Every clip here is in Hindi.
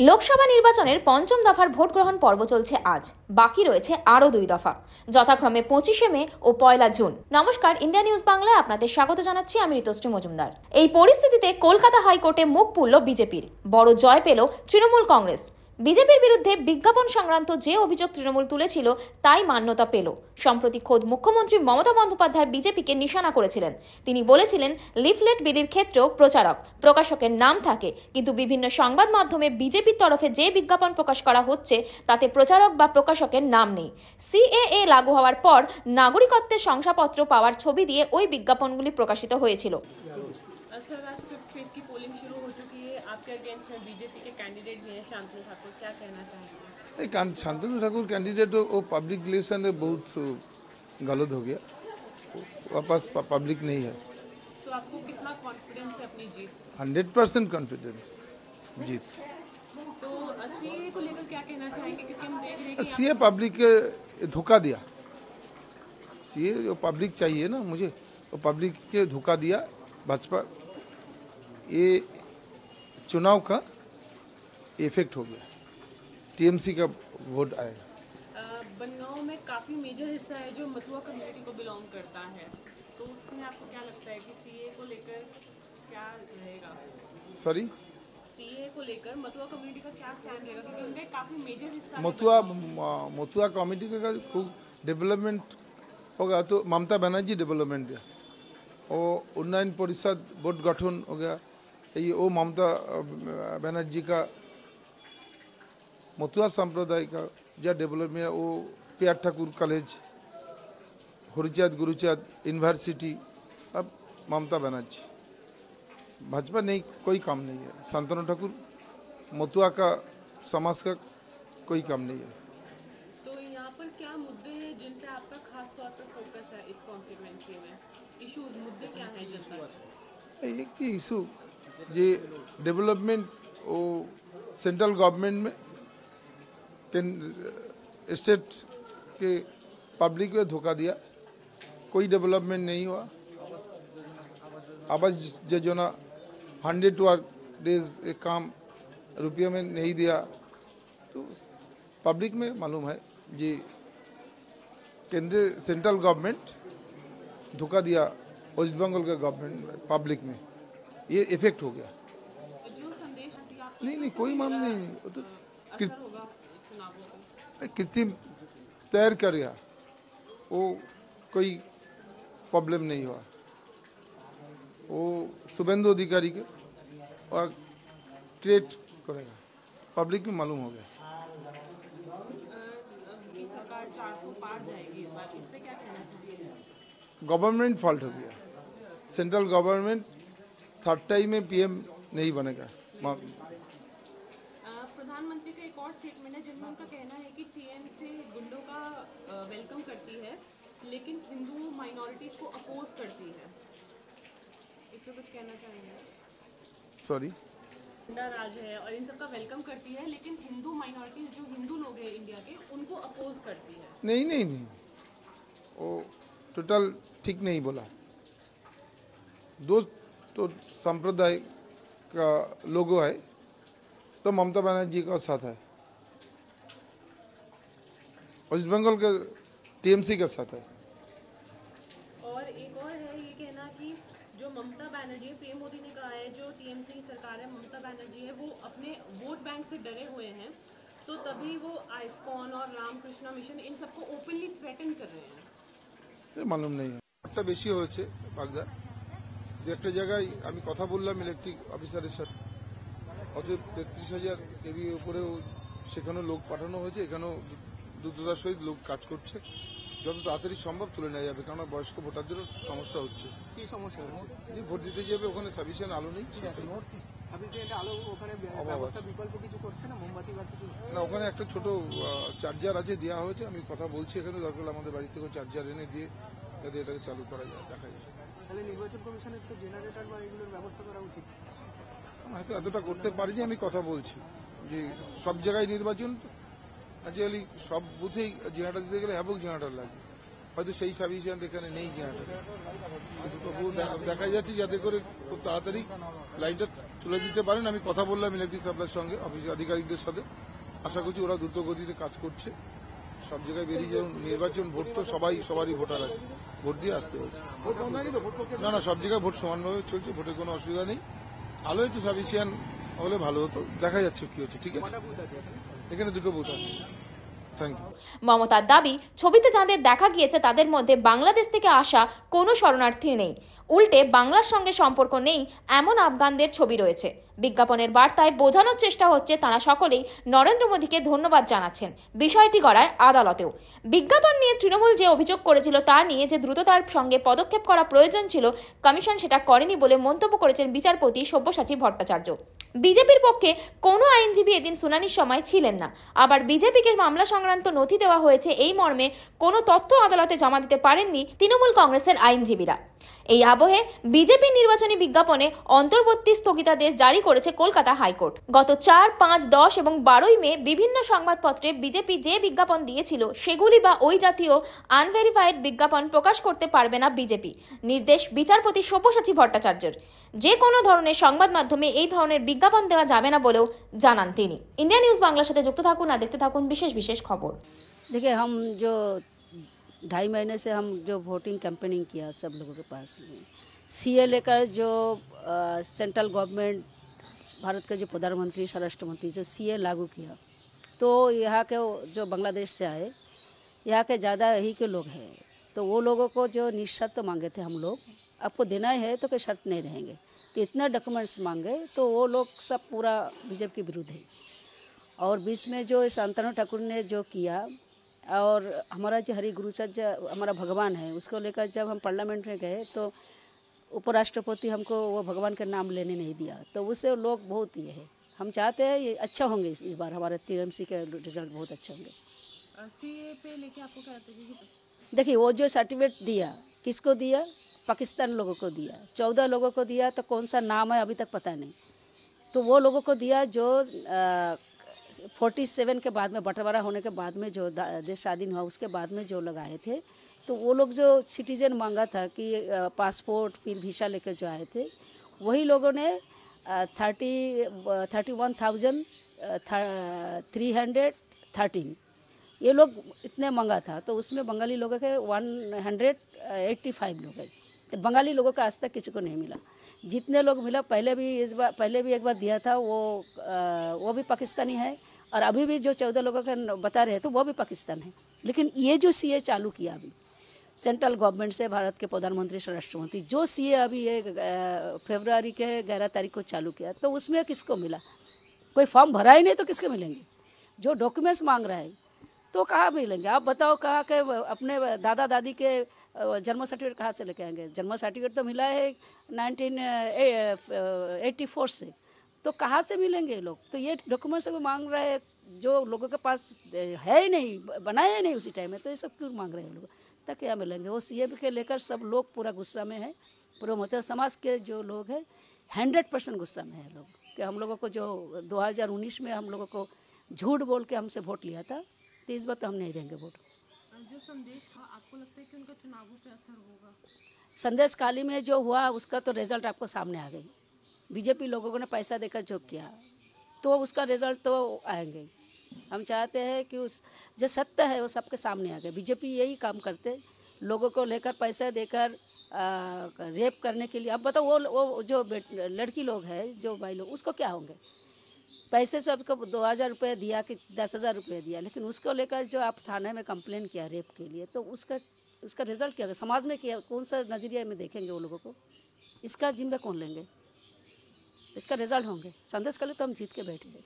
লোকসভা নির্বাচনের পঞ্চম দফার ভোট গ্রহণ পর্ব চলছে আজ। বাকি রয়েছে আরও 2 দফা, যথাক্রমে 25শে মে ও 1 জুন। নমস্কার, ইন্ডিয়া নিউজ বাংলায় আপনাদের স্বাগত জানাচ্ছি, আমি ঋতুশ্রী মজুমদার। এই পরিস্থিতিতে কলকাতা হাইকোর্টে মুখ পুরল বিজেপির, বড় জয় পেল তৃণমূল কংগ্রেস। বিজেপির বিরুদ্ধে বিজ্ঞাপন সংক্রান্ত যে অভিযোগ তৃণমূল তুলেছিল তাই মান্যতা পেল। সম্প্রতি খোদ মুখ্যমন্ত্রী মমতা বন্দ্যোপাধ্যায় বিজেপিকে নিশানা করেছিলেন। তিনি বলেছিলেন, লিফলেট বিলির ক্ষেত্রেও প্রকাশকের নাম থাকে, কিন্তু বিভিন্ন সংবাদ মাধ্যমে বিজেপির তরফে যে বিজ্ঞাপন প্রকাশ করা হচ্ছে তাতে প্রচারক বা প্রকাশকের নাম নেই। সিএএ লাগু হওয়ার পর নাগরিকত্বের শংসাপত্র পাওয়ার ছবি দিয়ে ওই বিজ্ঞাপনগুলি প্রকাশিত হয়েছিল। आपके अगेंस्ट में बीजेपी के कैंडिडेट भी हैं, शांतनु ठाकुर, क्या कहना चाहेंगे? शांतनु ठाकुर कैंडिडेट वो पब्लिक रिलेशन है, बहुत गलत हो गया, वापस पब्लिक नहीं है। तो आपको कितना कॉन्फिडेंस है अपनी जीत? 100% कॉन्फिडेंस जीत। तो सीए को लेकर क्या कहना चाहेंगे, क्योंकि हम देख रहे हैं कि सीए पब्लिक के धोखा दिया। सीए जो पब्लिक चाहिए ना, मुझे वो पब्लिक के धोखा दिया। भाजपा ये चुनाव का इफेक्ट हो गया, टीएमसी का वोट आएगा। बनगांव में काफी मेजर हिस्सा है जो मथुआ कम्युनिटी को बिलोंग करता है, तो उसमें आपको क्या लगता है कि सीए को लेकर क्या रहेगा? सॉरी, सीए को लेकर मथुआ कम्युनिटी का क्या स्टैंड रहेगा, क्योंकि उनका काफी मेजर हिस्सा मथुआ कम्युनिटी का खूब डेवलपमेंट होगा तो ममता बनर्जी डेवलपमेंट दिया, और उन्नयन परिषद बोर्ड गठन हो गया, ये वो ममता बनर्जी का मथुआ संप्रदाय का जो डेवलपमेंट, वो PR Thakur college, हरिचाँद Guruchand university, अब ममता बनर्जी। भाजपा नहीं, कोई काम नहीं है। शांतनु ठाकुर मथुआ का समाज का कोई काम नहीं है। तो यहाँ पर क्या मुद्दे हैं जिन पे आपका खास तौर पर फोकस है इस कॉन्स्टिट्यूएंसी में? इश्यूज, मुद्दे क्या हैं जनता के? एक ही इशू ये डेवलपमेंट, वो सेंट्रल गवर्नमेंट में स्टेट के पब्लिक को धोखा दिया, कोई डेवलपमेंट नहीं हुआ। आवास योजना 100 डेज एक काम रुपये में नहीं दिया, तो पब्लिक में मालूम है ये केंद्रीय सेंट्रल गवर्नमेंट धोखा दिया वेस्ट बंगाल के गवर्नमेंट पब्लिक में, ये इफेक्ट हो गया। जो संदेश नहीं, कोई मामला नहीं, वो तो कृत्रिम तैयार कर गया, वो कोई प्रॉब्लम नहीं हुआ। वो शुभेंदु अधिकारी के और क्रिएट करेगा, पब्लिक में मालूम हो गया। सरकार 400 पार जाएगी इस बार, इस पे क्या कहना चाहिए? गवर्नमेंट फॉल्ट हो गया, सेंट्रल गवर्नमेंट थर्ड टाइम में PM नहीं बनेगा। प्रधानमंत्री का एक और स्टेटमेंट है जिनमें उनका कहना है कि टीएमसी गुंडों का वेलकम करती है, लेकिन हिंदू माइनॉरिटीज को अपोज करती है। इस पे कुछ कहना चाहेंगे? सॉरी, गुंडा राज है और इन सबका वेलकम करती है, लेकिन हिंदू माइनॉरिटीज जो हिंदू लोग हैं इंडिया के, उनको अपोज करती है। नहीं, वो टोटल ठीक नहीं बोला। दो तो संप्रदाय का लोगो है, तो ममता बनर्जी का साथ है, वेस्ट बंगाल के TMC के साथ है। और एक और है ये कहना कि जो ममता बनर्जी, पीएम मोदी ने कहा है जो TMC सरकार है, ममता बनर्जी है, वो अपने वोट बैंक से डरे हुए हैं, तो तभी वो आइस्कॉन और रामकृष्ण मिशन इन सबको ओपनली थ्रेटन कर रहे हैं। मालूम नहीं है, একটা বেশি হয়েছে বাগদা। একটা জায়গায় আমি কথা বললাম ইলেকট্রিক অফিসারের সাথে, অতএব 33,000 কেভি উপরেও সেখানেও লোক পাঠানো হয়েছে, এখানেও দ্রুততার সহিত লোক কাজ করছে, যত তাড়াতাড়ি সম্ভব তুলে নেওয়া যাবে, কারণ বয়স্ক ভোটারদেরও সমস্যা হচ্ছে। কি সমস্যা হচ্ছে? যে ভোট দিতে যাবে ওখানে সাফিসিয়েন্ট আলো নেই, না ওখানে একটা ছোট চার্জার আছে, দেওয়া হয়েছে। আমি কথা বলছি, এখানে দরকার আমাদের বাড়ি থেকে চার্জার এনে দিয়ে যাতে এটাকে চালু করা যায়, দেখা যায়। তাহলে নির্বাচন কমিশনের তো জেনারেটর বা এগুলোর ব্যবস্থা করা উচিত। হয়তো এতটা করতে পারিনি, আমি কথা বলছি যে সব জায়গায় নির্বাচন, অ্যাকচুয়ালি সব বুথেই জেনারেটর দিতে গেলে হ্যাভক জেনারেটর লাগবে, হয়তো সেই সাফিসিয়েন্ট এখানে নেই জেনারেটর। দেখা যাচ্ছে যাতে করে খুব তাড়াতাড়ি লাইনটা তুলে দিতে পারেন। আমি কথা বললাম ইলেকট্রিক সাপ্লাইয়ের সঙ্গে, অফিস আধিকারিকদের সাথে। আশা করছি ওরা দ্রুত গতিতে কাজ করছে। সব জায়গায় বেরিয়ে যেমন নির্বাচন, ভোট তো সবারই ভোটার আছে, ভোট দিয়ে আসতে হয়েছে। না, সব জায়গায় ভোট সমানভাবে চলছে, ভোটের কোনো অসুবিধা নেই। আলো একটু সাফিসিয়েন্ট হলে ভালো হতো, দেখা যাচ্ছে কি হচ্ছে। ঠিক আছে, এখানে দুটো বুথ আছে। মমতার দাবি, ছবিতে যাদের দেখা গিয়েছে তাদের মধ্যে বাংলাদেশ থেকে আসা কোনো শরণার্থী নেই, উল্টে বাংলার সঙ্গে সম্পর্ক নেই এমন আফগানদের ছবি রয়েছে। বিজ্ঞাপনের বার্তায় বোঝানোর চেষ্টা হচ্ছে তারা সকলেই নরেন্দ্র মোদীকে ধন্যবাদ জানাচ্ছেন। বিষয়টি গড়ায় আদালতেও। বিজ্ঞাপন নিয়ে তৃণমূল যে অভিযোগ করেছিল তা নিয়ে যে দ্রুততার সঙ্গে পদক্ষেপ করা প্রয়োজন ছিল, কমিশন সেটা করেনি বলে মন্তব্য করেছেন বিচারপতি সব্যসাচী ভট্টাচার্য। বিজেপির পক্ষে কোনো আইনজীবী এদিন শুনানির সময় ছিলেন না। আবার বিজেপিকে মামলা সংক্রান্ত নথি দেওয়া হয়েছে এই মর্মে কোনো তথ্য আদালতে জমা দিতে পারেননি তৃণমূল কংগ্রেসের আইনজীবীরা। এই আবহে বিজেপি নির্বাচনী বিজ্ঞাপনে অন্তর্বর্তী স্থগিতাদেশ জারি করেছে কলকাতা হাইকোর্ট। গত 4, 5, 10 এবং 12 মে বিভিন্ন সংবাদপত্রে বিজেপি যে বিজ্ঞাপন দিয়েছিল সেগুলি বা ওই জাতীয় আনভেরিফাইড বিজ্ঞাপন প্রকাশ করতে পারবে না বিজেপি। নির্দেশ বিচারপতি সব্যসাচী ভট্টাচার্যের। যে কোনো ধরনের সংবাদ মাধ্যমে এই ধরনের বিজ্ঞাপন দেওয়া যাবে না বলেও জানান তিনি। ইন্ডিয়া নিউজ বাংলার সাথে যুক্ত থাকুন আর দেখতে থাকুন বিশেষ বিশেষ খবর। देखिए, हम जो 2.5 महीने से हम जो वोटिंग कैंपेनिंग किया सब लोगों के पास में, सीए लेकर जो सेंट्रल गवर्नमेंट, भारत के जो प्रधानमंत्री स्वराष्ट्र मंत्री जो सीए लागू किया, तो यहाँ के जो बांग्लादेश से आए, यहाँ के ज़्यादा यही के लोग हैं, तो वो लोगों को जो निशर्त मांगे थे हम लोग, आपको देना है तो कोई शर्त नहीं रहेंगे, तो इतना डॉक्यूमेंट्स मांगे, तो वो लोग सब पूरा बीजेपी के विरुद्ध है। और बीच में जो शांतनु ठाकुर ने जो किया, और हमारा जो हरि गुरुचार्य हमारा भगवान है, उसको लेकर जब हम पार्लियामेंट में गए तो उपराष्ट्रपति हमको वो भगवान का नाम लेने नहीं दिया, तो उससे लोग बहुत ये है। हम चाहते हैं ये अच्छा होंगे, इस बार हमारे टीएमसी के रिजल्ट बहुत अच्छे होंगे। सीए पे लेके आपको क्या लगता है कि देखिए, वो जो सर्टिफिकेट दिया, किसको दिया? पाकिस्तान लोगों को दिया। 14 लोगों को दिया, तो कौन सा नाम है अभी तक पता नहीं। तो वो लोगों को दिया जो 47 के बाद में, बंटवारा होने के बाद में, जो देश स्वाधीन हुआ उसके बाद में जो लोग आए थे, तो वो लोग जो सिटीजन मांगा था कि पासपोर्ट फिर वीसा लेकर जो आए थे, वही लोगों ने 31,313 ये लोग इतने मांगा था। तो उसमें बंगाली लोगों के 185 लोग हैं। तो बंगाली लोगों का आज तक किसी को नहीं मिला। जितने लोग मिला, पहले भी एक बार दिया था, वो भी पाकिस्तानी है, और अभी भी जो 14 लोगों का बता रहे तो वो भी पाकिस्तान है। लेकिन ये जो सीए चालू किया अभी सेंट्रल गवर्नमेंट से, भारत के प्रधानमंत्री स्वराष्ट्र मंत्री, जो सीए अभी ये फरवरी के 11 तारीख को चालू किया, तो उसमें किसको मिला? कोई फॉर्म भरा ही नहीं तो किसको मिलेंगे? जो डॉक्यूमेंट्स मांग रहा है तो कहाँ मिलेंगे? आप बताओ, कहाँ के अपने दादा दादी के जन्म सर्टिफिकेट कहाँ से लेके आएंगे? जन्म सर्टिफिकेट तो मिला है 1984 से, तो कहाँ से मिलेंगे ये लोग? तो ये डॉक्यूमेंट्स को मांग रहे हैं जो लोगों के पास है ही नहीं, बनाया ही नहीं उसी टाइम में, तो ये सब क्यों मांग रहे हैं लोग? तक क्या मिलेंगे? वो सीए के लेकर सब लोग पूरा गुस्सा में है। पूरे मतलब समाज के जो लोग हैं 100% गुस्सा में है लोग, कि हम लोगों को जो 2019 में हम लोगों को झूठ बोल के हमसे वोट लिया था, तो इस बार तो हम नहीं देंगे वोट। जो संदेश था, आपको लगता है कि उनका चुनावों पे असर होगा? संदेश खाली में जो हुआ उसका तो रिजल्ट आपको सामने आ गई। बीजेपी लोगों ने पैसा देकर जो किया, तो उसका रिजल्ट तो आएंगे। हम चाहते हैं कि उस जो सत्य है वो सबके सामने आ गए। बीजेपी यही काम करते, लोगों को लेकर पैसा देकर रेप करने के लिए। अब बताओ, वो जो लड़की लोग हैं, जो भाई लोग, उसको क्या होंगे? पैसे से आपको 2,000 रुपये दिया कि 10,000 रुपये दिया, लेकिन उसको लेकर जो आप थाने में कंप्लेन किया रेप के लिए, तो उसका रिजल्ट क्या होगा? समाज में क्या, कौन सा नज़रिया में देखेंगे वो लोगों को? इसका जिम्मे कौन लेंगे? इसका रिजल्ट होंगे। संदेश के लिए तो हम जीत के बैठे हैं।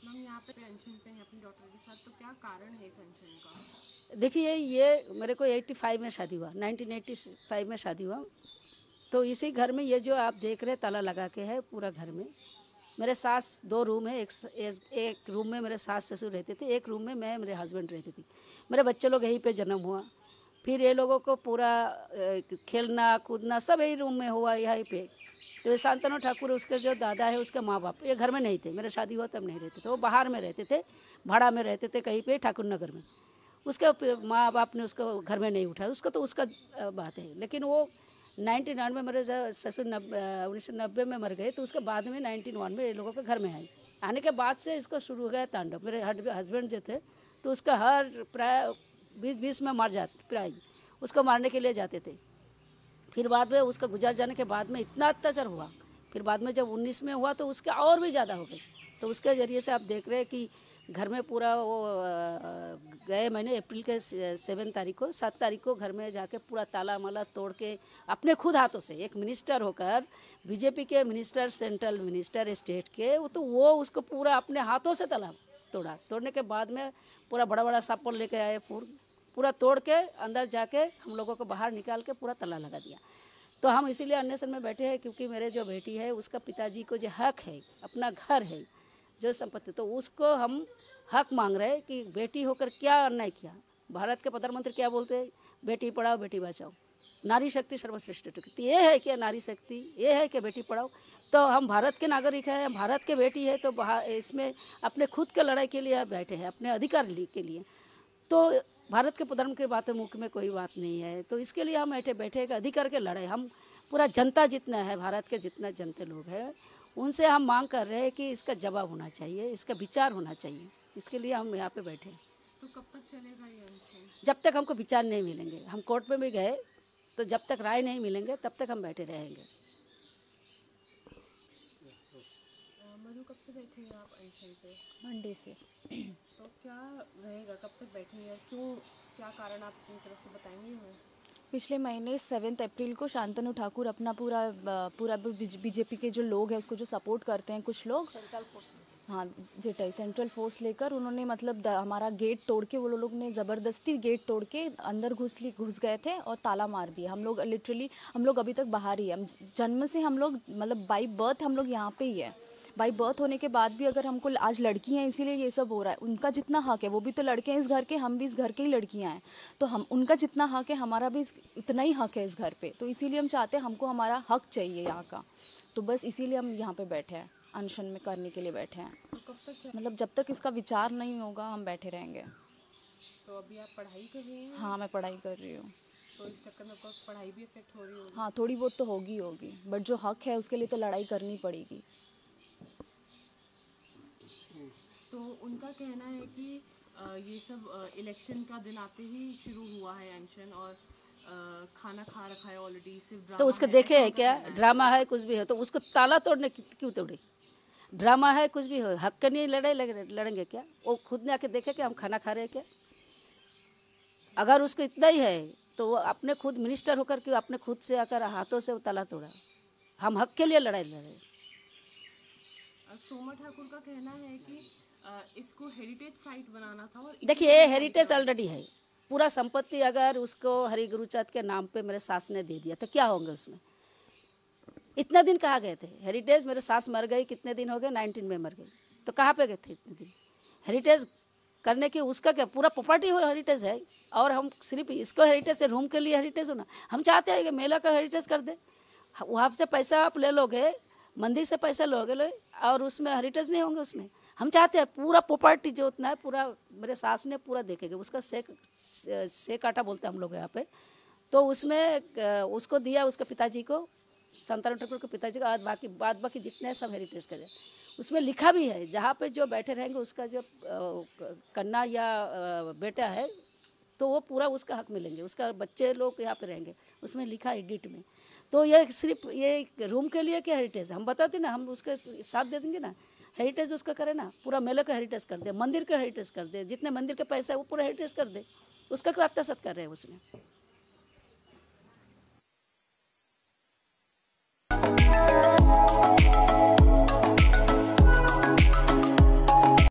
मैम, यहाँ पे पेंशन पे अपनी डॉटर के साथ, तो क्या कारण है पेंशन का? देखिए, ये मेरे को 85 में शादी हुआ, 1985 में शादी हुआ। तो इसी घर में ये जो आप देख रहे ताला लगा के है पूरा घर में। मेरे सास 2 रूम है, एक रूम में मेरे सास ससुर रहते थे, एक रूम में मैं मेरे हस्बैंड रहती थी। मेरे बच्चे लोग यहीं पे जन्म हुआ। फिर ये लोगों को पूरा खेलना कूदना सब यही रूम में हुआ, यहीं पे। तो ये शांतनु ठाकुर, उसके जो दादा है, उसके माँ बाप ये घर में नहीं थे। मेरा शादी हुआ तब नहीं रहते थे, वो बाहर में रहते थे, भाड़ा में रहते थे कहीं पे ठाकुर नगर में। उसके माँ बाप ने उसको घर में नहीं उठाया, उसका तो उसका बात है। लेकिन वो 1991 में मेरे ससुर 1990 में मर गए, तो उसके बाद में 1991 में ये लोगों के घर में आई। आने के बाद से इसको शुरू हो गया तांडव। मेरे हस्बैंड जो थे तो उसका हर प्राय 20-20 में मर जाते, प्राय उसको मारने के लिए जाते थे। फिर बाद में उसका गुजर जाने के बाद में इतना अत्याचार हुआ, फिर बाद में जब 19 में हुआ तो उसके और भी ज़्यादा हो गए। तो उसके ज़रिए से आप देख रहे हैं कि घर में पूरा वो गए महीने अप्रैल के 7 तारीख को घर में जाके पूरा ताला माला तोड़ के अपने खुद हाथों से, एक मिनिस्टर होकर, बीजेपी के मिनिस्टर, सेंट्रल मिनिस्टर स्टेट के, वो उसको पूरा अपने हाथों से ताला तोड़ा। तोड़ने के बाद में पूरा बड़ा बड़ा सापड़ लेके आए, पूरा तोड़ के अंदर जाके हम लोगों को बाहर निकाल के पूरा ताला लगा दिया। तो हम इसीलिए अन्वेषण में बैठे हैं क्योंकि मेरे जो बेटी है उसका पिताजी को जो हक है, अपना घर है, जो संपत्ति, तो उसको हम हक मांग रहे हैं कि बेटी होकर क्या अन्याय किया। भारत के प्रधानमंत्री क्या बोलते हैं, बेटी पढ़ाओ बेटी बचाओ, नारी शक्ति सर्वश्रेष्ठ शक्ति। ये है क्या नारी शक्ति, ये है क्या बेटी पढ़ाओ। तो हम भारत के नागरिक हैं, भारत के बेटी है, तो इसमें अपने खुद के लड़ाई के लिए बैठे हैं, अपने अधिकार के लिए। तो भारत के प्रधानमंत्री की बातें मुख्य में कोई बात नहीं है, तो इसके लिए हम बैठे कि अधिकार के लड़ाई, हम पूरा जनता जितना है, भारत के जितना जनता लोग हैं, उनसे हम मांग कर रहे हैं कि इसका जवाब होना चाहिए, इसका विचार होना चाहिए। इसके लिए हम यहाँ पे बैठे हैं। तो कब तक चलेगा ये अनशन? जब तक हमको विचार नहीं मिलेंगे। हम कोर्ट में भी गए तो जब तक राय नहीं मिलेंगे तब तक हम बैठे रहेंगे। मधु, कब से बैठे हैं आप अनशन पे? मंडे से। तो क्या रहेगा, कब तक बैठेंगे, क्यों, क्या कारण आप अपनी तरफ से बताएंगे हमें? पिछले महीने 7 अप्रैल को शांतनु ठाकुर अपना पूरा बीजेपी के जो लोग हैं उसको जो सपोर्ट करते हैं, कुछ लोग जेटाई सेंट्रल फोर्स लेकर उन्होंने मतलब हमारा गेट तोड़ के, वो लोग ने ज़बरदस्ती गेट तोड़ के अंदर घुस गए थे और ताला मार दिया। हम लोग लिटरली अभी तक बाहर ही है। हम जन्म से हम लोग मतलब बाई बर्थ हम लोग यहाँ पे ही है। बाई बर्थ होने के बाद भी अगर हमको आज लड़की हैं इसीलिए ये सब हो रहा है। उनका जितना हक है, वो भी तो लड़के हैं इस घर के, हम भी इस घर के ही लड़कियां हैं, तो हम उनका जितना हक है हमारा भी इतना ही हक है इस घर पे। तो इसीलिए हम चाहते हैं, हमको हमारा हक चाहिए यहाँ का। तो बस इसीलिए हम यहाँ पे बैठे हैं, अनशन में करने के लिए बैठे हैं। तो कब तक मतलब जब तक इसका विचार नहीं होगा हम बैठे रहेंगे। तो अभी आप पढ़ाई कर रही हैं? हाँ, मैं पढ़ाई कर रही हूँ। तो इस चक्कर में आपका पढ़ाई भी अफेक्ट हो रही होगी? हाँ, थोड़ी बहुत तो होगी, बट जो हक है उसके लिए तो लड़ाई करनी पड़ेगी। तो उनका कहना है कि ये सब इलेक्शन का दिन आते ही शुरू हुआ है अनशन, और खाना खा रखा है ऑलरेडी, सिर्फ ड्रामा तो उसको है, देखे ऐसा है क्या, उनका कहना ड्रामा है कुछ भी है तो उसको ताला तोड़ने क्यों तोड़े। ड्रामा है कुछ भी हो, हक के नहीं लड़ेंगे क्या। वो खुद ने आके देखे कि हम खाना खा रहे हैं क्या। अगर उसको इतना ही है तो वो अपने खुद मिनिस्टर होकर के अपने खुद से आकर हाथों से वो ताला तोड़ा। हम हक के लिए लड़ाई लड़े। सोमा ठाकुर का कहना है कि इसको हेरिटेज साइट बनाना था, और देखिए ये हेरिटेज ऑलरेडी है। पूरा संपत्ति अगर उसको हरि गुरुचाँद के नाम पे मेरे सास ने दे दिया तो क्या होंगे उसमें। इतना दिन कहाँ गए थे हेरिटेज। मेरे सास मर गई, कितने दिन हो गए, 19 में मर गई, तो कहाँ पे गए थे इतने दिन हेरिटेज करने की। उसका क्या पूरा प्रॉपर्टी हो हेरिटेज है, और हम सिर्फ इसको हेरिटेज से रूम के लिए हेरिटेज होना। हम चाहते हैं कि मेला का हेरिटेज कर दे। वहाँ से पैसा आप ले लोगे, मंदिर से पैसा लोगे और उसमें हेरिटेज नहीं होंगे। उसमें हम चाहते हैं पूरा प्रॉपर्टी जो उतना है पूरा मेरे सास ने पूरा देखेगा। उसका से काटा बोलते हैं हम लोग यहाँ पे। तो उसमें उसको दिया उसके पिताजी को, शांतानु ठाकुर के पिताजी को, बाद बाकी जितने हैं सब हेरिटेज करे। उसमें लिखा भी है जहाँ पे जो बैठे रहेंगे उसका जो कन्या या बेटा है तो वो पूरा उसका हक मिलेंगे, उसका बच्चे लोग यहाँ पे रहेंगे। उसमें लिखा है एडिट में। तो ये सिर्फ ये रूम के लिए क्या हेरिटेज, हम बताते ना, हम उसके साथ दे देंगे ना। हेरिटेज उसका करे ना, पूरा मेले का हेरिटेज कर दे, मंदिर का हेरिटेज कर दे, जितने मंदिर के पैसे है वो पूरा हेरिटेज कर दे। उसका क्यों अत्याचार कर रहे हैं उसने।